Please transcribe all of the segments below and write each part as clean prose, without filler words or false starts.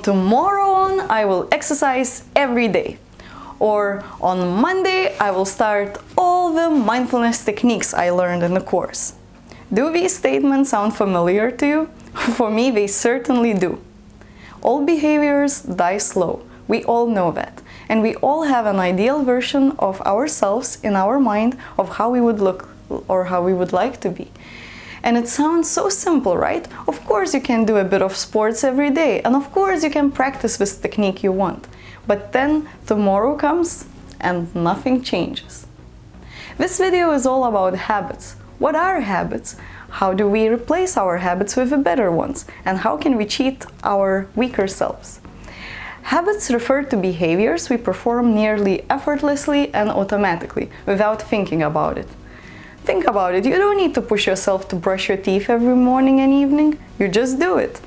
tomorrow on, I will exercise every day. Or on Monday, I will start all the mindfulness techniques I learned in the course. Do these statements sound familiar to you? For me, they certainly do. All behaviors die slow. We all know that. And we all have an ideal version of ourselves in our mind of how we would look or how we would like to be. And it sounds so simple, right? Of course you can do a bit of sports every day, and of course you can practice this technique you want. But then tomorrow comes and nothing changes. This video is all about habits. What are habits? How do we replace our habits with better ones? And how can we cheat our weaker selves? Habits refer to behaviors we perform nearly effortlessly and automatically, without thinking about it. Think about it, you don't need to push yourself to brush your teeth every morning and evening, you just do it.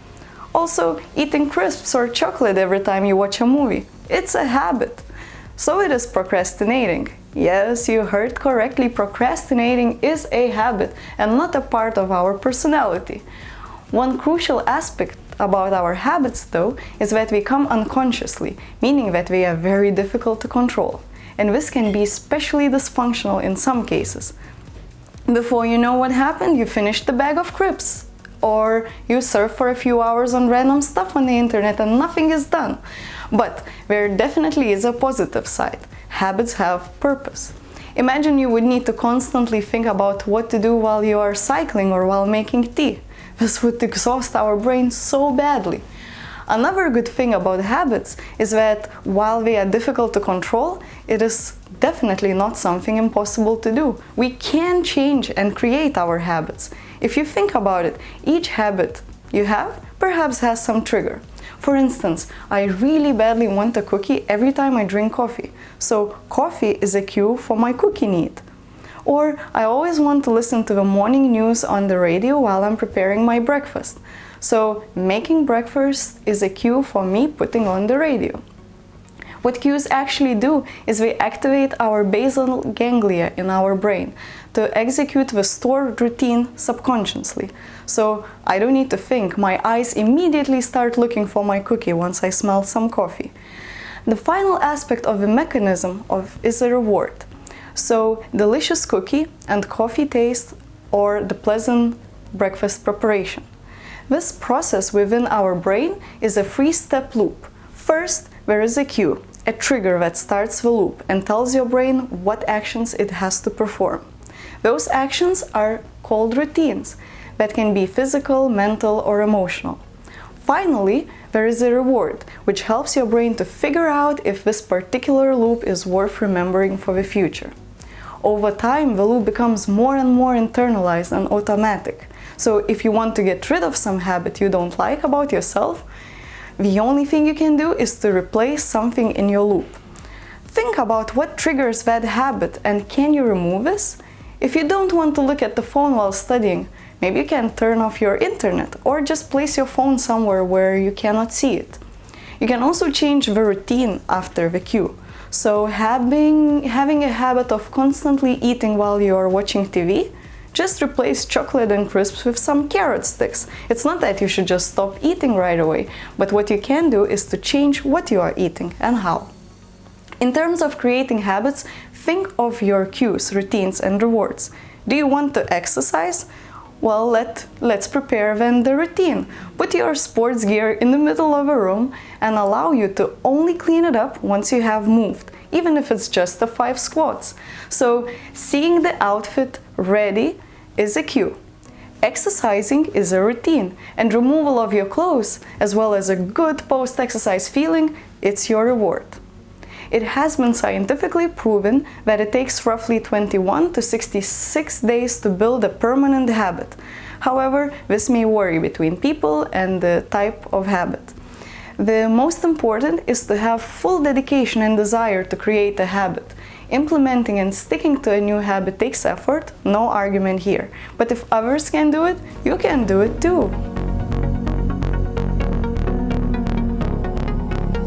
Also, eating crisps or chocolate every time you watch a movie, it's a habit. So it is procrastinating. Yes, you heard correctly, procrastinating is a habit and not a part of our personality. One crucial aspect about our habits, though, is that we come unconsciously, meaning that they are very difficult to control. And this can be especially dysfunctional in some cases. Before you know what happened, you finished the bag of crisps. Or you surf for a few hours on random stuff on the internet and nothing is done. But there definitely is a positive side. Habits have purpose. Imagine you would need to constantly think about what to do while you are cycling or while making tea. This would exhaust our brain so badly. Another good thing about habits is that while they are difficult to control, it is definitely not something impossible to do. We can change and create our habits. If you think about it, each habit you have perhaps has some trigger. For instance, I really badly want a cookie every time I drink coffee, so coffee is a cue for my cookie need. Or I always want to listen to the morning news on the radio while I'm preparing my breakfast, so making breakfast is a cue for me putting on the radio. What cues actually do is they activate our basal ganglia in our brain to execute the stored routine subconsciously. So I don't need to think, my eyes immediately start looking for my cookie once I smell some coffee. The final aspect of the mechanism is a reward. So delicious cookie and coffee taste or the pleasant breakfast preparation. This process within our brain is a three-step loop. First, there is a cue, a trigger that starts the loop and tells your brain what actions it has to perform. Those actions are called routines that can be physical, mental, or emotional. Finally, there is a reward, which helps your brain to figure out if this particular loop is worth remembering for the future. Over time, the loop becomes more and more internalized and automatic. So if you want to get rid of some habit you don't like about yourself, the only thing you can do is to replace something in your loop. Think about what triggers that habit and can you remove this? If you don't want to look at the phone while studying, maybe you can turn off your internet or just place your phone somewhere where you cannot see it. You can also change the routine after the cue. So having a habit of constantly eating while you are watching TV, just replace chocolate and crisps with some carrot sticks. It's not that you should just stop eating right away, but what you can do is to change what you are eating and how. In terms of creating habits, think of your cues, routines, and rewards. Do you want to exercise? Well, let's prepare then the routine. Put your sports gear in the middle of a room and allow you to only clean it up once you have moved, even if it's just the 5 squats. So, seeing the outfit ready is a cue. Exercising is a routine, and removal of your clothes, as well as a good post-exercise feeling, it's your reward. It has been scientifically proven that it takes roughly 21 to 66 days to build a permanent habit. However, this may vary between people and the type of habit. The most important is to have full dedication and desire to create a habit. Implementing and sticking to a new habit takes effort, no argument here. But if others can do it, you can do it too.